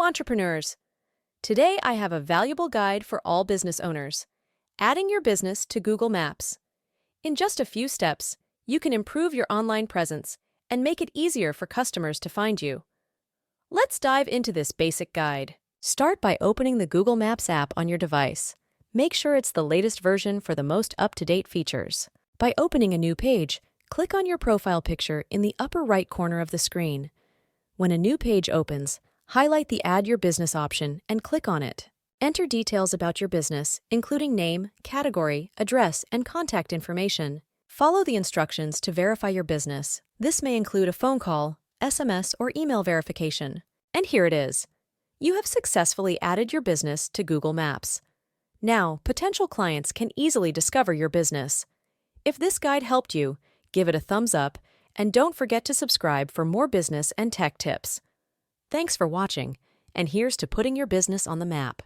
entrepreneurs! Today I have a valuable guide for all business owners. Adding your business to Google Maps. In just a few steps, you can improve your online presence and make it easier for customers to find you. Let's dive into this basic guide. Start by opening the Google Maps app on your device. Make sure it's the latest version for the most up-to-date features. By opening a new page, click on your profile picture in the upper right corner of the screen. When a new page opens, highlight the Add Your Business option and click on it. Enter details about your business, including name, category, address, and contact information. Follow the instructions to verify your business. This may include a phone call, SMS, or email verification. And here it is. You have successfully added your business to Google Maps. Now, potential clients can easily discover your business. If this guide helped you, give it a thumbs up, and don't forget to subscribe for more business and tech tips. Thanks for watching, and here's to putting your business on the map.